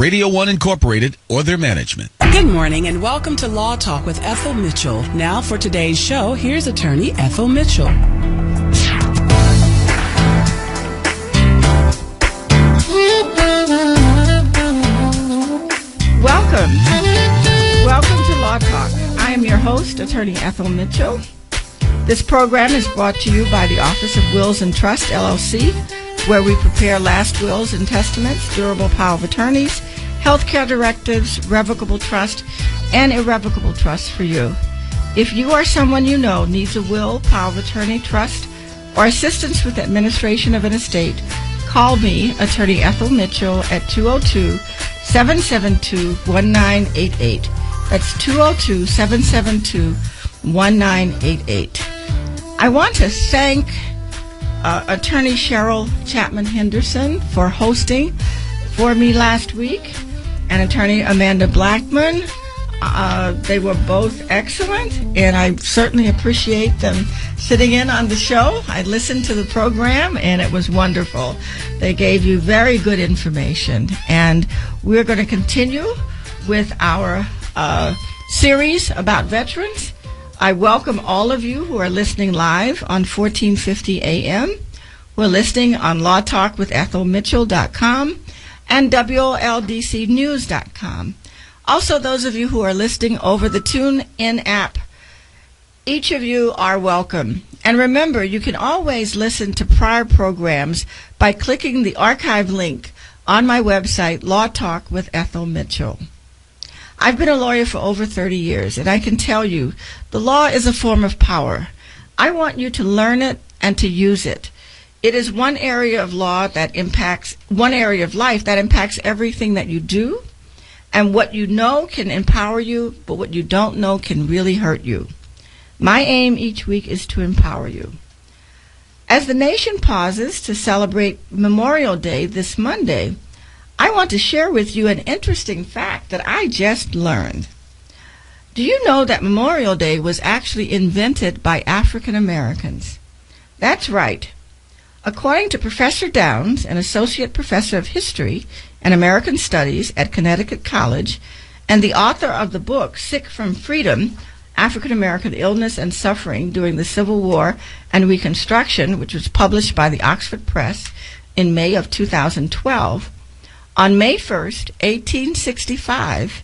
Radio 1 Incorporated, or their management. Good morning and welcome to Law Talk with Ethel Mitchell. Now for today's show, here's attorney Ethel Mitchell. Welcome to Law Talk. I am your host, attorney Ethel Mitchell. This program is brought to you by the Office of Wills and Trust, LLC, where we prepare last wills and testaments, durable power of attorneys, healthcare directives, revocable trust, and irrevocable trust for you. If you or someone you know needs a will, power of attorney, trust, or assistance with the administration of an estate, call me, attorney Ethel Mitchell, at 202-772-1988. That's 202-772-1988. I want to thank attorney Cheryl Chapman Henderson for hosting for me last week, and attorney Amanda Blackman. They were both excellent, and I certainly appreciate them sitting in on the show. I listened to the program, and it was wonderful. They gave you very good information, and we're going to continue with our series about veterans. I welcome all of you who are listening live on 1450 AM. We're listening on lawtalkwithethelmitchell.com and WOLDCnews.com. Also, those of you who are listening over the TuneIn app, each of you are welcome. And remember, you can always listen to prior programs by clicking the archive link on my website, Law Talk with Ethel Mitchell. I've been a lawyer for over 30 years, and I can tell you, the law is a form of power. I want you to learn it and to use it. It is one area of life that impacts everything that you do, and what you know can empower you, but what you don't know can really hurt you. My aim each week is to empower you. As the nation pauses to celebrate Memorial Day this Monday, I want to share with you an interesting fact that I just learned. Do you know that Memorial Day was actually invented by African Americans? That's right. According to Professor Downs, an associate professor of history and American Studies at Connecticut College, and the author of the book, Sick from Freedom, African American Illness and Suffering During the Civil War and Reconstruction, which was published by the Oxford Press in May of 2012, on May 1st, 1865,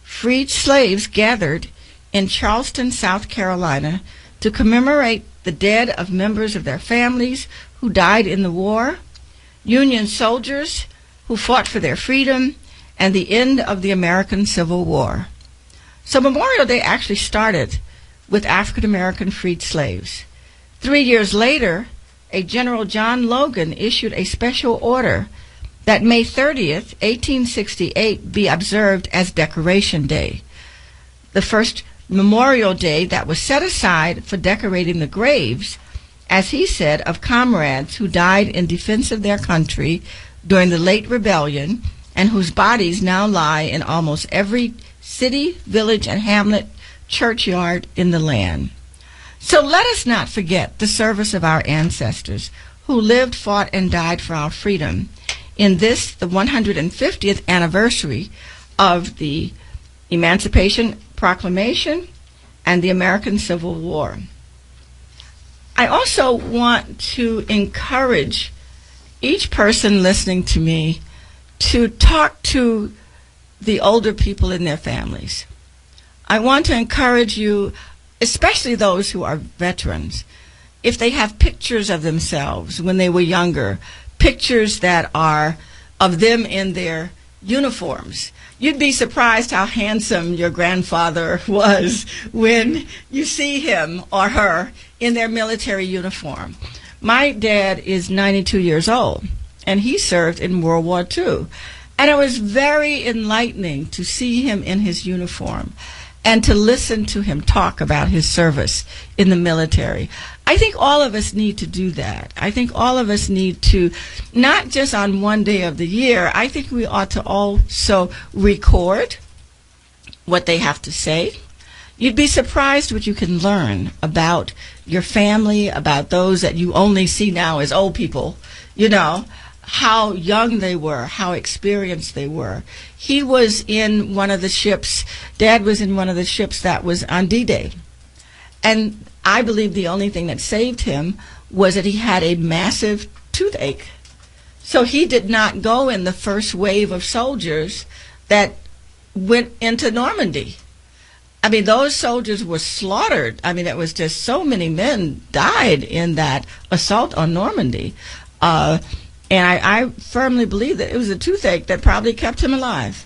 freed slaves gathered in Charleston, South Carolina, to commemorate the dead of members of their families who died in the war, Union soldiers who fought for their freedom, and the end of the American Civil War. So Memorial Day actually started with African American freed slaves. 3 years later, a General John Logan issued a special order that May 30th, 1868, be observed as Decoration Day, the first Memorial Day that was set aside for decorating the graves, as he said, of comrades who died in defense of their country during the late rebellion and whose bodies now lie in almost every city, village, and hamlet churchyard in the land. So let us not forget the service of our ancestors who lived, fought, and died for our freedom in this, the 150th anniversary of the Emancipation Proclamation and the American Civil War. I also want to encourage each person listening to me to talk to the older people in their families. I want to encourage you, especially those who are veterans, if they have pictures of themselves when they were younger, pictures that are of them in their uniforms. You'd be surprised how handsome your grandfather was when you see him or her in their military uniform. My dad is 92 years old, and he served in World War II. And it was very enlightening to see him in his uniform and to listen to him talk about his service in the military. I think all of us need to do that. I think all of us need to, not just on one day of the year, I think we ought to also record what they have to say. You'd be surprised what you can learn about your family, about those that you only see now as old people, you know. how young they were, how experienced they were. He was in one of the ships, Dad was in one of the ships that was on D-Day. And I believe the only thing that saved him was that he had a massive toothache. So he did not go in the first wave of soldiers that went into Normandy. I mean, those soldiers were slaughtered. I mean, it was just so many men died in that assault on Normandy. And I firmly believe that it was a toothache that probably kept him alive.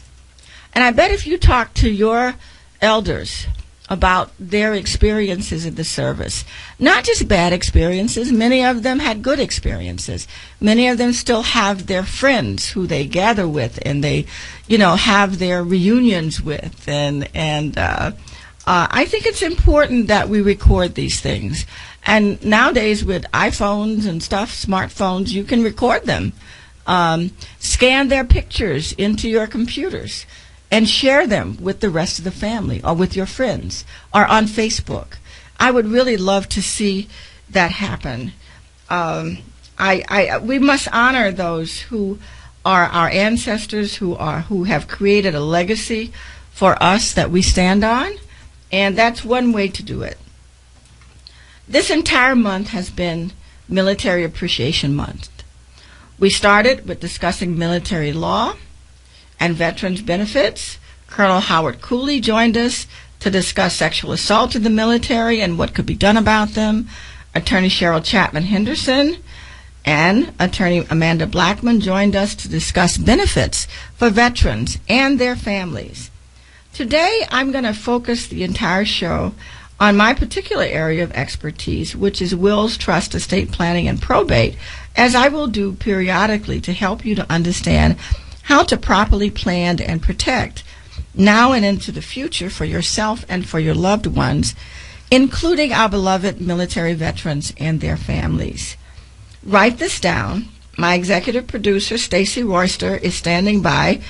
And I bet if you talk to your elders about their experiences in the service, not just bad experiences, many of them had good experiences. Many of them still have their friends who they gather with and they, have their reunions with. And I think it's important that we record these things. And nowadays with iPhones and stuff, smartphones, you can record them. Scan their pictures into your computers and share them with the rest of the family or with your friends or on Facebook. I would really love to see that happen. We must honor those who are our ancestors, who have created a legacy for us that we stand on, and that's one way to do it. This entire month has been Military Appreciation Month. We started with discussing military law and veterans benefits. Colonel Howard Cooley joined us to discuss sexual assault in the military and what could be done about them. Attorney Cheryl Chapman Henderson and Attorney Amanda Blackman joined us to discuss benefits for veterans and their families. Today, I'm going to focus the entire show on my particular area of expertise, which is wills, trust, estate planning, and probate, as I will do periodically to help you to understand how to properly plan and protect now and into the future for yourself and for your loved ones, including our beloved military veterans and their families. Write this down. My executive producer, Stacy Royster, is standing by.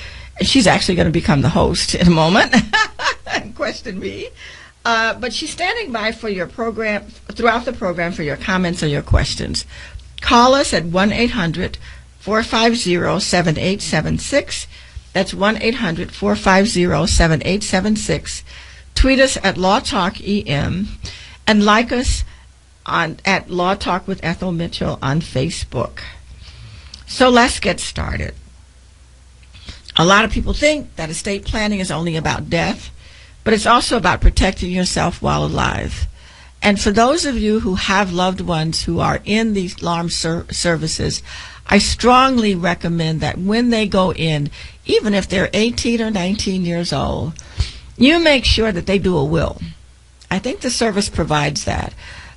She's actually going to become the host in a moment and question me. But she's standing by for your program, throughout the program, for your comments or your questions. Call us at 1-800-450-7876. That's 1-800-450-7876. Tweet us at LawTalkEM and like us at Law Talk with Ethel Mitchell on Facebook. So let's get started. A lot of people think that estate planning is only about death, but it's also about protecting yourself while alive. And for those of you who have loved ones who are in these armed services, I strongly recommend that when they go in, even if they're 18 or 19 years old, you make sure that they do a will. I think the service provides that.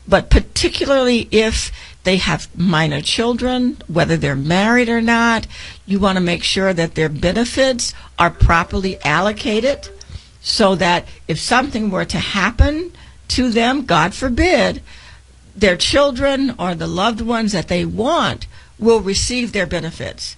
But particularly if they have minor children, whether they're married or not, you want to make sure that their benefits are properly allocated so that if something were to happen to them, God forbid, their children or the loved ones that they want will receive their benefits.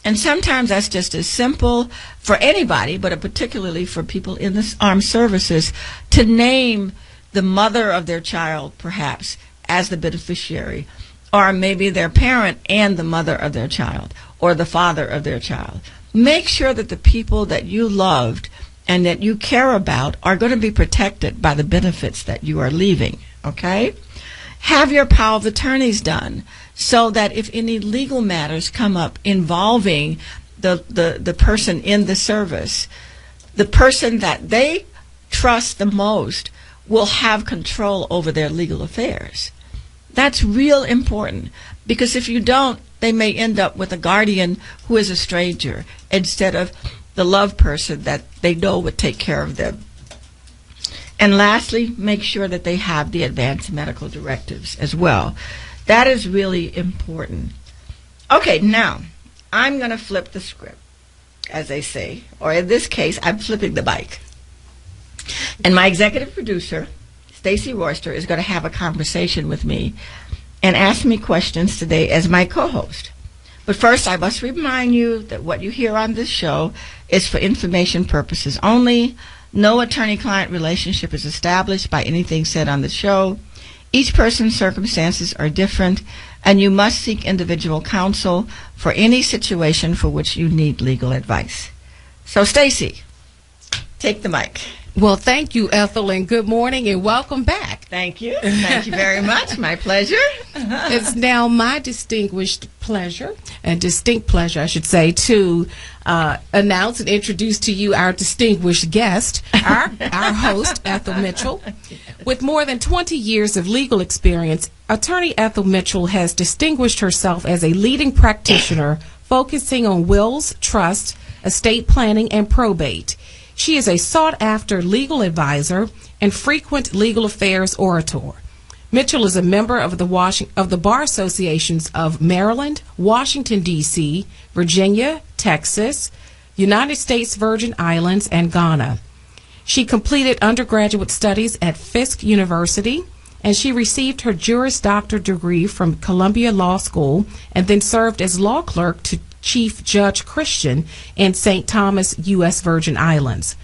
And sometimes that's just as simple for anybody, but particularly for people in the armed services, to name the mother of their child, perhaps, as the beneficiary, or maybe their parent and the mother of their child, or the father of their child. Make sure that the people that you loved and that you care about are going to be protected by the benefits that you are leaving, okay? Have your power of attorneys done so that if any legal matters come up involving the person in the service, the person that they trust the most will have control over their legal affairs. That's real important, because if you don't, they may end up with a guardian who is a stranger instead of the loved person that they know would take care of them. And lastly, make sure that they have the advanced medical directives as well. That is really important. Okay, now, I'm going to flip the script, as they say, or in this case, I'm flipping the bike. And my executive producer, Stacy Royster, is going to have a conversation with me and ask me questions today as my co-host. But first, I must remind you that what you hear on this show is for information purposes only. No attorney-client relationship is established by anything said on the show. Each person's circumstances are different, and you must seek individual counsel for any situation for which you need legal advice. So, Stacy, take the mic. Well, thank you, Ethel, and good morning, and welcome back. Thank you. Thank you very much. My pleasure. It's now my distinct pleasure, I should say, to announce and introduce to you our distinguished guest, our host, Ethel Mitchell. With more than 20 years of legal experience, Attorney Ethel Mitchell has distinguished herself as a leading practitioner focusing on wills, trusts, estate planning, and probate. She is a sought-after legal advisor and frequent legal affairs orator. Mitchell is a member of the Bar Associations of Maryland, Washington, D.C., Virginia, Texas, United States Virgin Islands, and Ghana. She completed undergraduate studies at Fisk University, and she received her Juris Doctor degree from Columbia Law School and then served as law clerk to Chief Judge Christian in St. Thomas, U.S. Virgin Islands.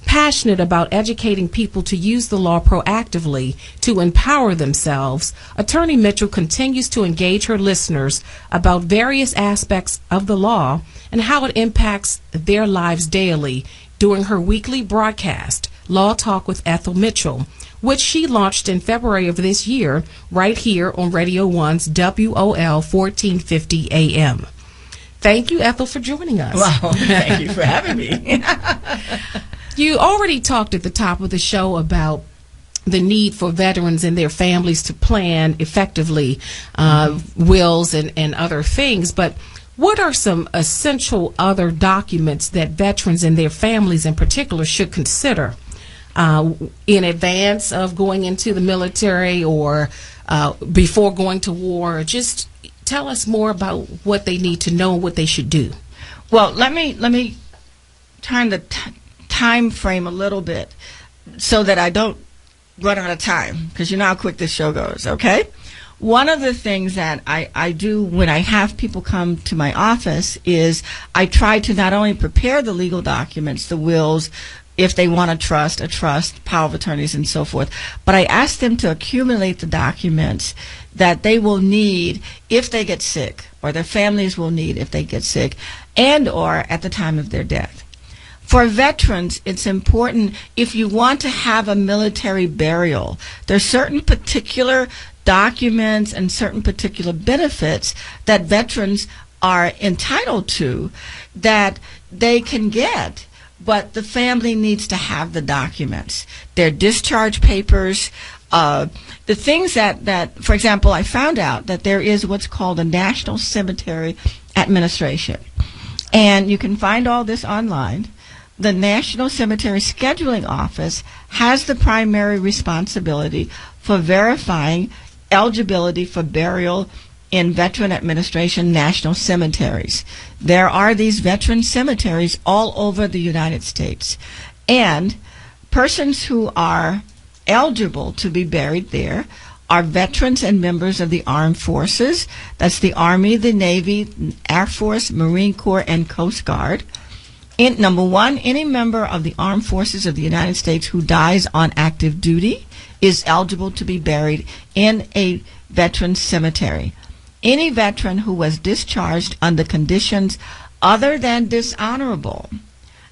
Passionate about educating people to use the law proactively to empower themselves, Attorney Mitchell continues to engage her listeners about various aspects of the law and how it impacts their lives daily during her weekly broadcast, Law Talk with Ethel Mitchell, which she launched in February of this year right here on Radio 1's WOL 1450 AM. Thank you, Ethel, for joining us. Wow, thank you for having me. You already talked at the top of the show about the need for veterans and their families to plan effectively wills and other things, but what are some essential other documents that veterans and their families in particular should consider in advance of going into the military or before going to war? Just tell us more about what they need to know and what they should do. Well, let me turn the time frame a little bit so that I don't run out of time, because you know how quick this show goes, okay? One of the things that I do when I have people come to my office is I try to not only prepare the legal documents, the wills, if they want a trust, power of attorneys, and so forth, but I ask them to accumulate the documents that they will need if they get sick, or their families will need if they get sick, and or at the time of their death. For veterans, it's important, if you want to have a military burial, there's certain particular documents and certain particular benefits that veterans are entitled to that they can get, but the family needs to have the documents. Their discharge papers, the things that, for example, I found out that there is what's called a National Cemetery Administration, and you can find all this online. The National Cemetery Scheduling Office has the primary responsibility for verifying eligibility for burial in Veteran Administration national cemeteries. There are these veteran cemeteries all over the United States, and persons who are eligible to be buried there are veterans and members of the armed forces. That's the Army, the Navy, Air Force, Marine Corps, and Coast Guard. Number one, any member of the armed forces of the United States who dies on active duty is eligible to be buried in a veteran cemetery. Any veteran who was discharged under conditions other than dishonorable,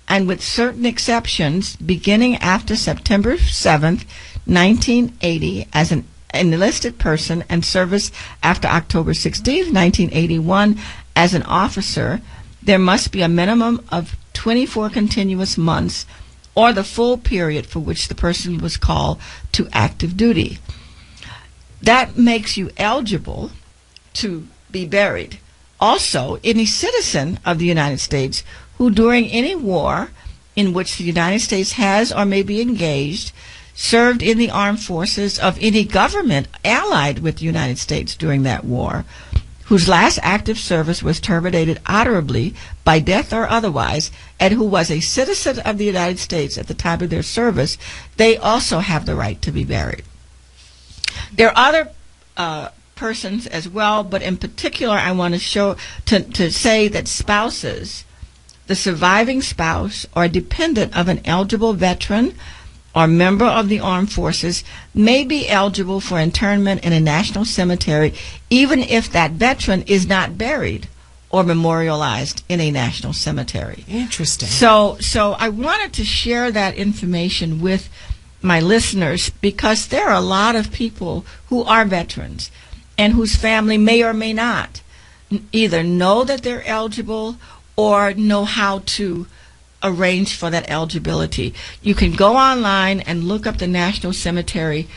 and with certain exceptions, beginning after September 7th, 1980, as an enlisted person, and service after October 16th, 1981, as an officer, there must be a minimum of 24 continuous months or the full period for which the person was called to active duty. That makes you eligible to be buried. Also, any citizen of the United States who during any war in which the United States has or may be engaged, served in the armed forces of any government allied with the United States during that war, whose last active service was terminated honorably by death or otherwise, and who was a citizen of the United States at the time of their service, they also have the right to be buried. There are other persons as well, but in particular I want to say that spouses, the surviving spouse or dependent of an eligible veteran or member of the armed forces may be eligible for internment in a national cemetery even if that veteran is not buried or memorialized in a national cemetery. Interesting. So I wanted to share that information with my listeners because there are a lot of people who are veterans and whose family may or may not either know that they're eligible or know how to arrange for that eligibility. You can go online and look up the National Cemetery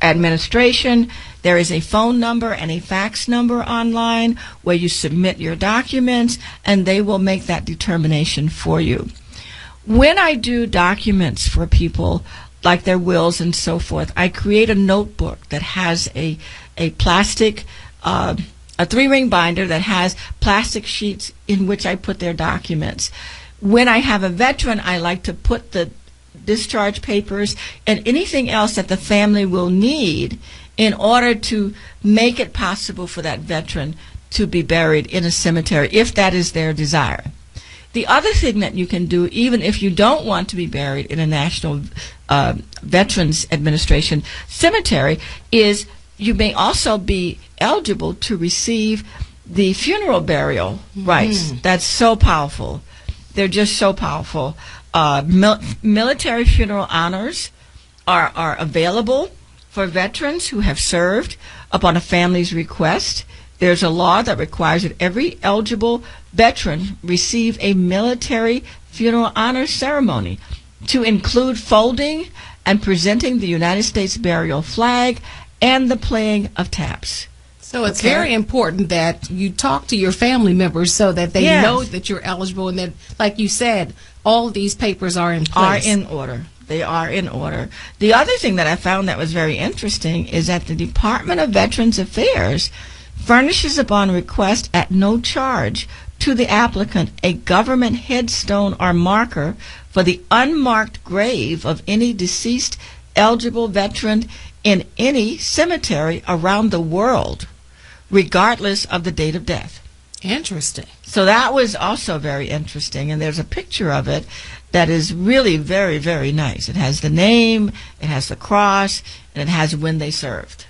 Administration. There is a phone number and a fax number online where you submit your documents, and they will make that determination for you. When I do documents for people, like their wills and so forth, I create a notebook that has a plastic, a 3-ring binder that has plastic sheets in which I put their documents. When I have a veteran, I like to put the discharge papers and anything else that the family will need in order to make it possible for that veteran to be buried in a cemetery, if that is their desire. The other thing that you can do, even if you don't want to be buried in a National Veterans Administration cemetery, is you may also be eligible to receive the funeral burial rights. That's so powerful. They're just so powerful. Military funeral honors are available for veterans who have served upon a family's request. There's a law that requires that every eligible veteran receive a military funeral honors ceremony to include folding and presenting the United States burial flag and the playing of taps. So it's very important that you talk to your family members so that they know that you're eligible and that, like you said, all these papers are in place. Are in order. They are in order. The other thing that I found that was very interesting is that the Department of Veterans Affairs furnishes upon request at no charge to the applicant a government headstone or marker for the unmarked grave of any deceased eligible veteran in any cemetery around the world, regardless of the date of death. Interesting. So that was also very interesting, and there's a picture of it that is really very, very nice. It has the name, it has the cross, and it has when they served,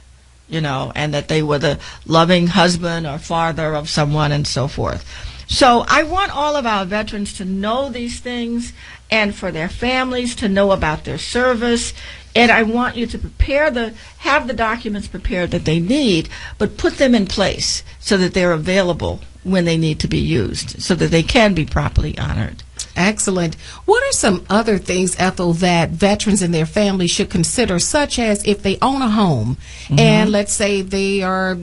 you know, and that they were the loving husband or father of someone and so forth. So I want all of our veterans to know these things and for their families to know about their service. And I want you to have the documents prepared that they need, but put them in place so that they're available when they need to be used, so that they can be properly honored. Excellent. What are some other things, Ethel, that veterans and their families should consider, such as if they own a home and let's say they are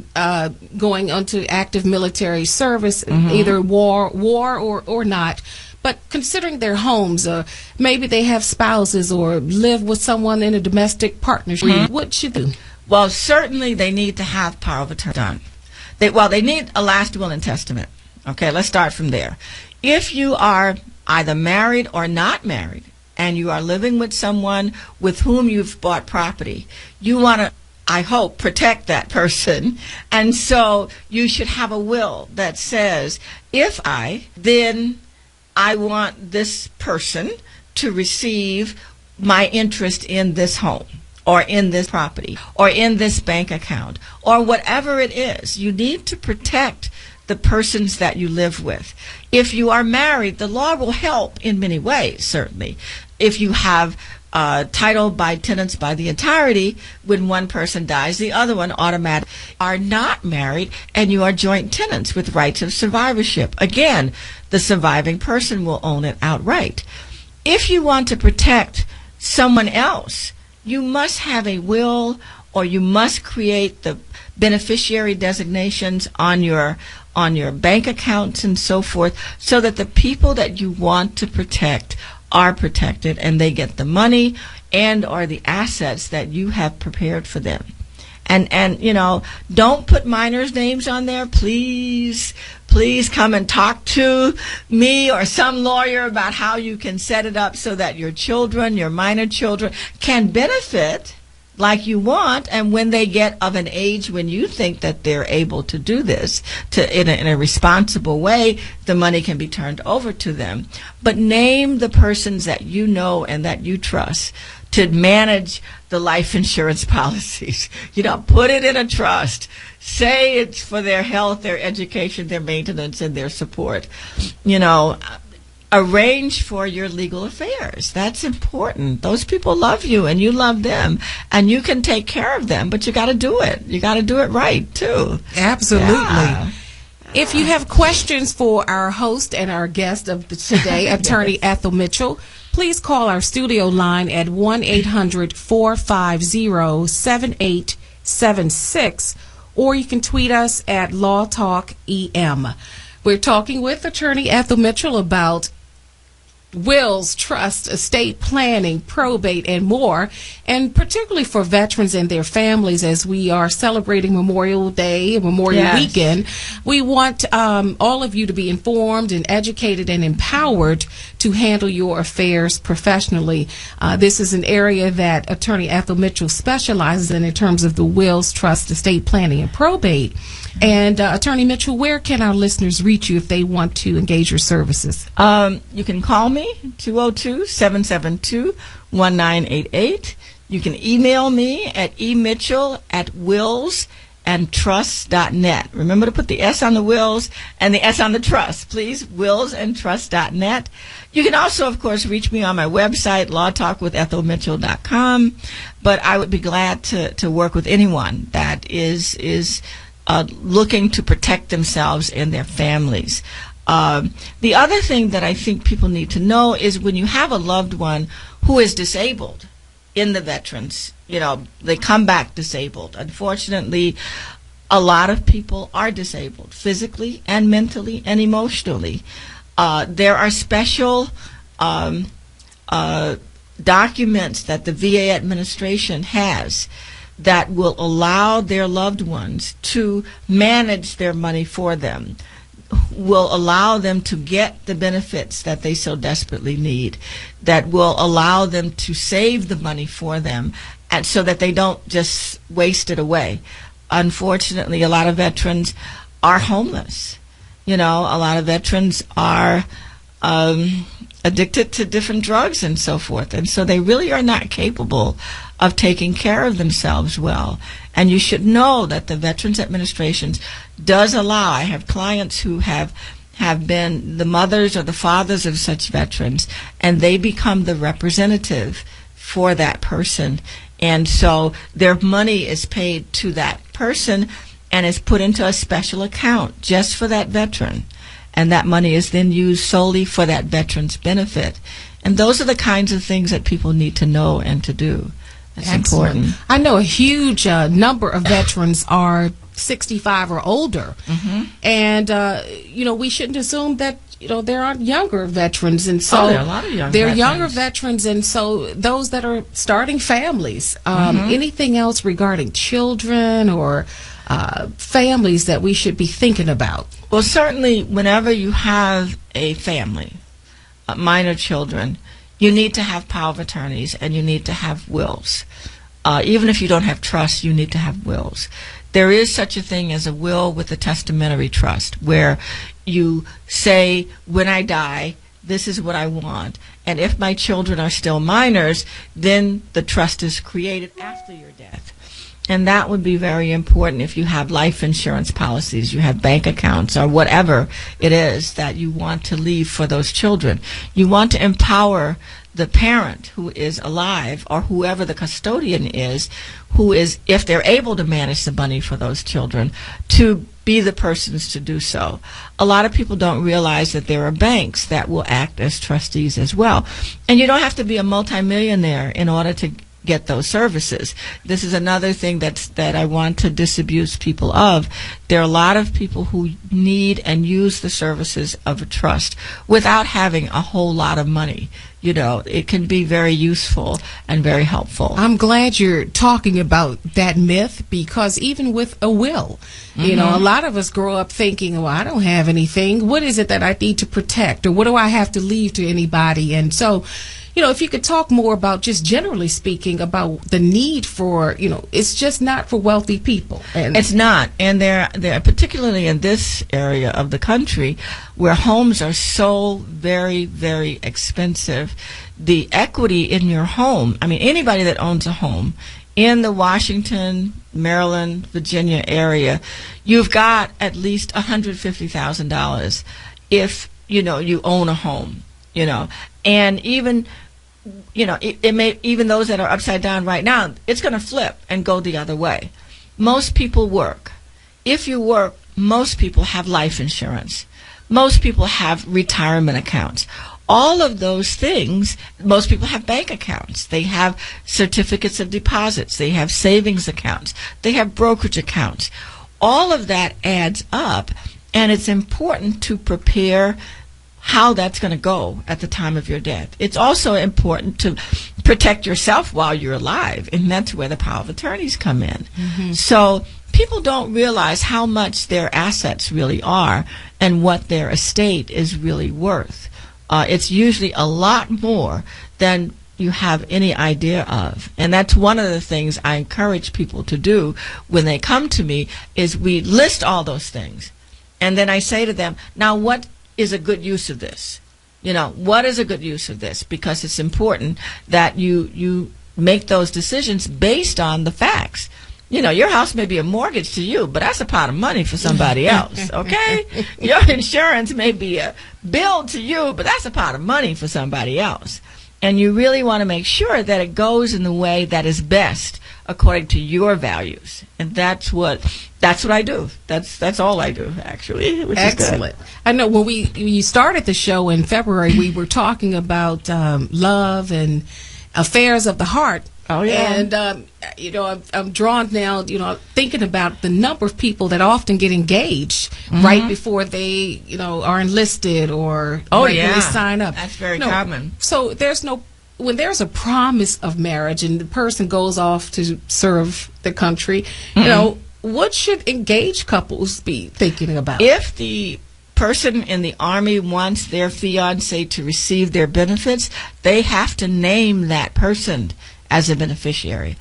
going onto active military service, either war or not, but considering their homes, maybe they have spouses or live with someone in a domestic partnership, what should they do? Well, certainly they need to have power of attorney done. They need a last will and testament. Okay, let's start from there. If you are either married or not married, and you are living with someone with whom you've bought property, you want to, I hope, protect that person. And so you should have a will that says, then I want this person to receive my interest in this home, or in this property, or in this bank account, or whatever it is. You need to protect the persons that you live with. If you are married, the law will help in many ways, certainly. If you have title by tenants by the entirety, when one person dies, the other one automatically are not married, and you are joint tenants with rights of survivorship. Again, the surviving person will own it outright. If you want to protect someone else, you must have a will, or you must create the beneficiary designations on your bank accounts and so forth, so that the people that you want to protect are protected and they get the money and or the assets that you have prepared for them. And you know, don't put minors' names on there. Please come and talk to me or some lawyer about how you can set it up so that your children, your minor children, can benefit like you want, and when they get of an age when you think that they're able to do this in a responsible way, the money can be turned over to them. But name the persons that you know and that you trust to manage the life insurance policies. Put it in a trust. Say it's for their health, their education, their maintenance, and their support. Arrange for your legal affairs. That's important. Those people love you and you love them, and you can take care of them, but you got to do it. You got to do it right, too. Absolutely. Yeah. If you have questions for our host and our guest of today, Attorney Ethel Mitchell, please call our studio line at 1-800-450-7876, or you can tweet us at LawTalkEM. We're talking with Attorney Ethel Mitchell about wills, trust, estate planning, probate, and more, and particularly for veterans and their families as we are celebrating Memorial Day, Memorial Weekend. We want all of you to be informed and educated and empowered to handle your affairs professionally. This is an area that Attorney Ethel Mitchell specializes in terms of the wills, trust, estate planning, and probate. And Attorney Mitchell, where can our listeners reach you if they want to engage your services? You can call me, 202-772-1988. You can email me at emitchell@willsandtrust.net. Remember to put the S on the wills and the S on the trust, please, willsandtrust.net. You can also, of course, reach me on my website, lawtalkwithethelmitchell.com. But I would be glad to work with anyone that is looking to protect themselves and their families. The other thing that I think people need to know is when you have a loved one who is disabled in the veterans, they come back disabled. Unfortunately, a lot of people are disabled physically and mentally and emotionally. There are special documents that the VA administration has that will allow their loved ones to manage their money for them, will allow them to get the benefits that they so desperately need, that will allow them to save the money for them, and so that they don't just waste it away. Unfortunately, a lot of veterans are homeless. A lot of veterans are addicted to different drugs and so forth, and so they really are not capable of taking care of themselves well. And you should know that the Veterans Administration does allow. I have clients who have been the mothers or the fathers of such veterans, and they become the representative for that person. And so their money is paid to that person and is put into a special account just for that veteran. And that money is then used solely for that veteran's benefit. And those are the kinds of things that people need to know and to do. That's important. I know a huge number of veterans are 65 or older. Mm-hmm. And, we shouldn't assume that, there aren't younger veterans. And so there are a lot of younger veterans. And so those that are starting families, anything else regarding children or families that we should be thinking about? Well, certainly whenever you have a family, minor children, you need to have power of attorneys and you need to have wills. Even if you don't have trust, you need to have wills. There is such a thing as a will with a testamentary trust, where you say, when I die, this is what I want. And if my children are still minors, then the trust is created after your death. And that would be very important if you have life insurance policies, you have bank accounts, or whatever it is that you want to leave for those children. You want to empower the parent who is alive, or whoever the custodian is, who is, if they're able to manage the money for those children, to be the persons to do so. A lot of people don't realize that there are banks that will act as trustees as well. And you don't have to be a multimillionaire in order to get those services. This is another thing that I want to disabuse people of, There are a lot of people who need and use the services of a trust without having a whole lot of money. You know, it can be very useful and very helpful. I'm glad you're talking about that myth, because even with a will, you know, a lot of us grow up thinking, well, I don't have anything. What is it that I need to protect, or what do I have to leave to anybody? And so, you know, if you could talk more about, just generally speaking, about the need for, you know, it's just not for wealthy people. And it's not. And they're particularly in this area of the country where homes are so very, very expensive. The equity in your home, I mean, anybody that owns a home in the Washington, Maryland, Virginia area, you've got at least $150,000 if, you know, you own a home, you know. And even, you know, it may, even those that are upside down right now, it's going to flip and go the other way. Most people work. If you work, most people have life insurance. Most people have retirement accounts. All of those things, most people have bank accounts. They have certificates of deposits. They have savings accounts. They have brokerage accounts. All of that adds up, and it's important to prepare how that's going to go at the time of your death. It's also important to protect yourself while you're alive, and that's where the power of attorneys come in. So people don't realize how much their assets really are and what their estate is really worth. It's usually a lot more than you have any idea of. And that's one of the things I encourage people to do when they come to me, is we list all those things. And then I say to them, now what is a good use of this? You know, what is a good use of this? Because it's important that you make those decisions based on the facts. You know, your house may be a mortgage to you, but that's a pot of money for somebody else, okay? Your insurance may be a bill to you, but that's a pot of money for somebody else. And you really want to make sure that it goes in the way that is best according to your values. And that's what I do. That's all I do, actually, which excellent. Is good. I know when we started the show in February, we were talking about love and affairs of the heart. Oh, yeah. And, you know, I'm drawn now, you know, thinking about the number of people that often get engaged right before they, you know, are enlisted or when they sign up. That's very common. So when there's a promise of marriage and the person goes off to serve the country, you know, what should engaged couples be thinking about? If the person in the Army wants their fiancé to receive their benefits, they have to name that person as a beneficiary.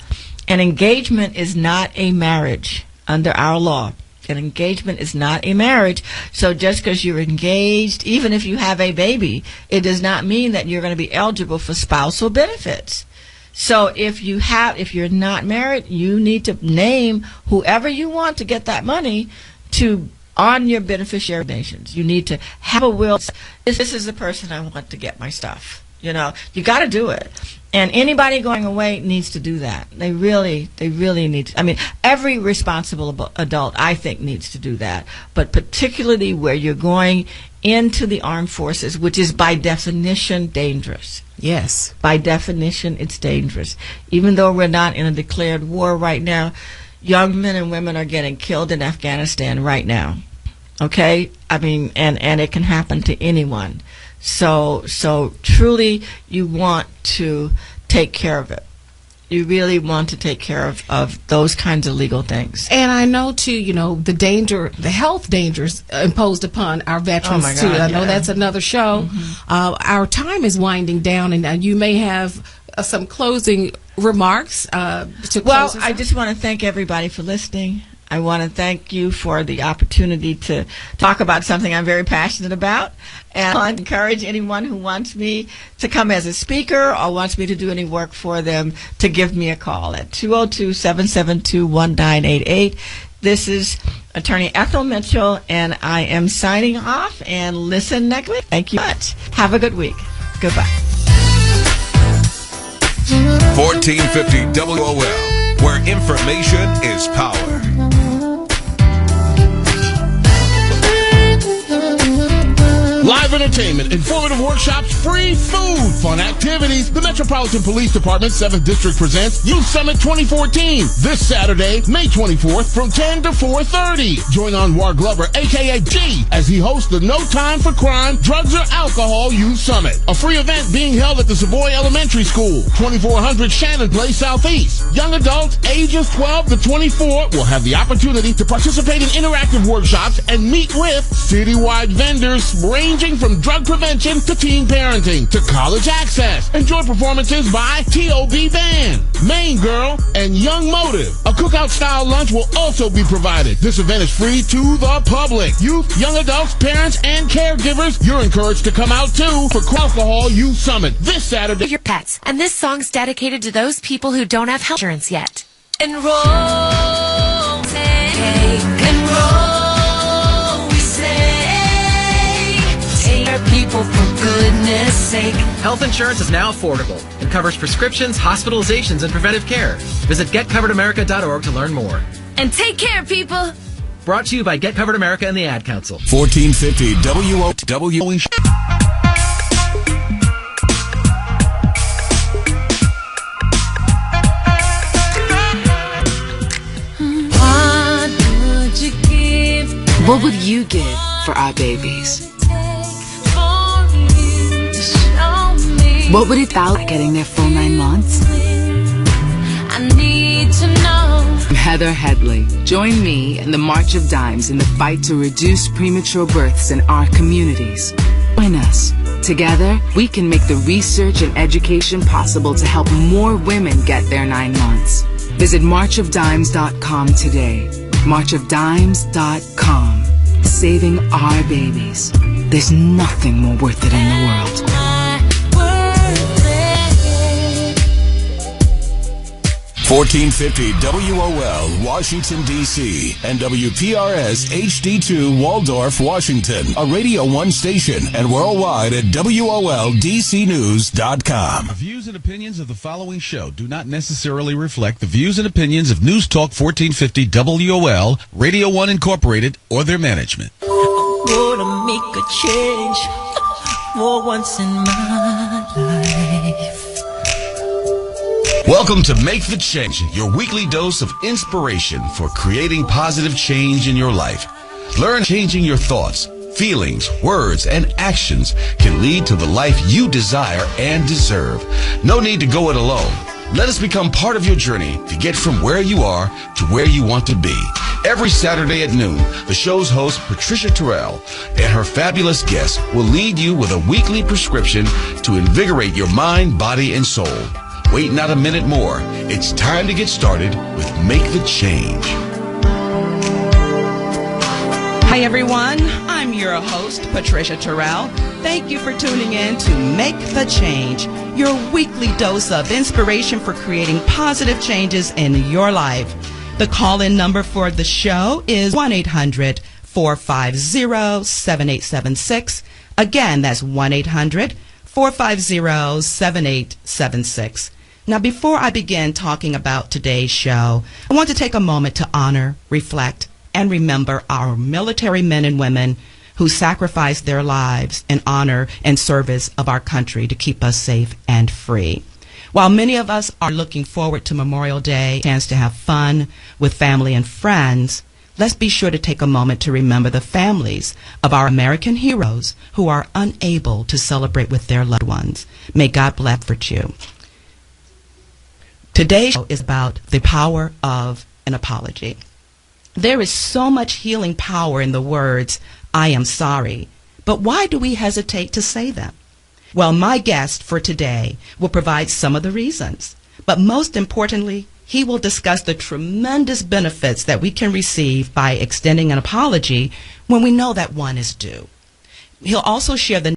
An engagement is not a marriage under our law. An engagement is not a marriage. So just because you're engaged, even if you have a baby, it does not mean that you're going to be eligible for spousal benefits. So if you're not married, you need to name whoever you want to get that money to on your beneficiary nations. You need to have a will. This is the person I want to get my stuff. You know, you got to do it. And anybody going away needs to do that. They really need to. I mean, every responsible adult, I think, needs to do that. But particularly where you're going into the armed forces, which is by definition dangerous. Yes. By definition, it's dangerous. Even though we're not in a declared war right now, young men and women are getting killed in Afghanistan right now. Okay? I mean, and it can happen to anyone. So truly, you want to take care of it. You really want to take care of those kinds of legal things. And I know, too, you know, the health dangers imposed upon our veterans, God, too. I know yeah. that's another show. Our time is winding down, and you may have some closing remarks to close us I out. just want to thank everybody for listening. I want to thank you for the opportunity to talk about something I'm very passionate about. And I encourage anyone who wants me to come as a speaker or wants me to do any work for them to give me a call at 202-772-1988. This is Attorney Ethel Mitchell, and I am signing off. And listen next week. Thank you much. Have a good week. Goodbye. 1450 WOL, where information is power. Live entertainment, informative workshops, free food, fun activities. The Metropolitan Police Department 7th District presents Youth Summit 2014 this Saturday, May 24th from 10 to 4:30. Join Anwar Glover, a.k.a. G, as he hosts the No Time for Crime, Drugs or Alcohol Youth Summit. A free event being held at the Savoy Elementary School, 2400 Shannon Place Southeast. Young adults ages 12 to 24 will have the opportunity to participate in interactive workshops and meet with citywide vendors ranging from drug prevention to teen parenting to college access. Enjoy performances by T.O.B. Band, Main Girl, and Young Motive. A cookout-style lunch will also be provided. This event is free to the public. Youth, young adults, parents, and caregivers, you're encouraged to come out too for Alcohol Youth Summit this Saturday. Your pets, and this song's dedicated to those people who don't have health insurance yet. Enroll, we say, take care of people for goodness sake. Health insurance is now affordable and covers prescriptions, hospitalizations, and preventive care. Visit getcoveredamerica.org to learn more. And take care, people. Brought to you by Get Covered America and the Ad Council. 1450 WOW. What would you give for our babies? What would it feel like getting their full 9 months? I need to know. I'm Heather Headley. Join me in the March of Dimes in the fight to reduce premature births in our communities. Join us. Together, we can make the research and education possible to help more women get their 9 months. Visit marchofdimes.com today. marchofdimes.com. Saving our babies. There's nothing more worth it in the world. 1450 WOL, Washington, D.C. and WPRS HD2, Waldorf, Washington. A Radio 1 station and worldwide at WOLDCnews.com. The views and opinions of the following show do not necessarily reflect the views and opinions of News Talk 1450 WOL, Radio 1 Incorporated, or their management. Gonna make a change for once in my life. Welcome to Make the Change, your weekly dose of inspiration for creating positive change in your life. Learn changing your thoughts, feelings, words, and actions can lead to the life you desire and deserve. No need to go it alone. Let us become part of your journey to get from where you are to where you want to be. Every Saturday at noon, the show's host, Patricia Terrell, and her fabulous guests will lead you with a weekly prescription to invigorate your mind, body, and soul. Wait not a minute more. It's time to get started with Make the Change. Hi, everyone. I'm your host, Patricia Terrell. Thank you for tuning in to Make the Change, your weekly dose of inspiration for creating positive changes in your life. The call-in number for the show is 1-800-450-7876. Again, that's 1-800-450-7876. Now, before I begin talking about today's show, I want to take a moment to honor, reflect, and remember our military men and women who sacrificed their lives in honor and service of our country to keep us safe and free. While many of us are looking forward to Memorial Day, a chance to have fun with family and friends, let's be sure to take a moment to remember the families of our American heroes who are unable to celebrate with their loved ones. May God bless you. Today's show is about the power of an apology. There is so much healing power in the words, I am sorry, but why do we hesitate to say them? Well, my guest for today will provide some of the reasons, but most importantly, he will discuss the tremendous benefits that we can receive by extending an apology when we know that one is due. He'll also share the